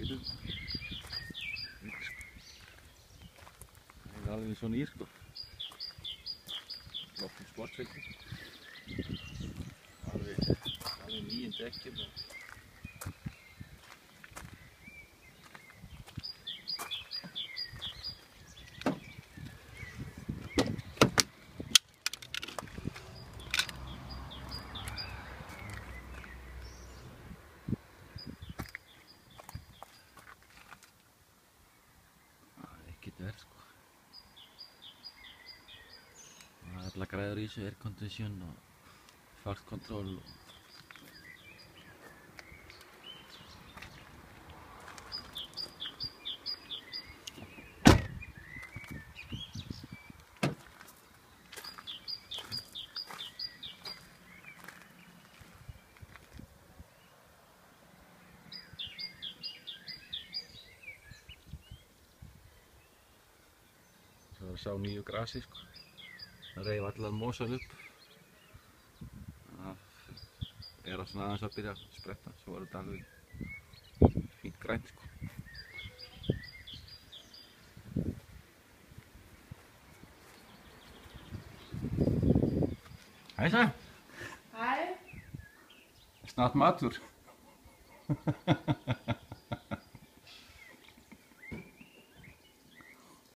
Það er alveg svo nýr sko. Loftum sportsveiki. Alveg nýjum dekkjum. Verð sko. Það er allar græður í þessu, air condition og fart control og svo sá nýju grasi sko. Það reif allar mosan upp. Það er svona aðeins að byrja að spretta, svo var þetta alveg fínt grænt sko. Hejsa! Hej! Snart matur.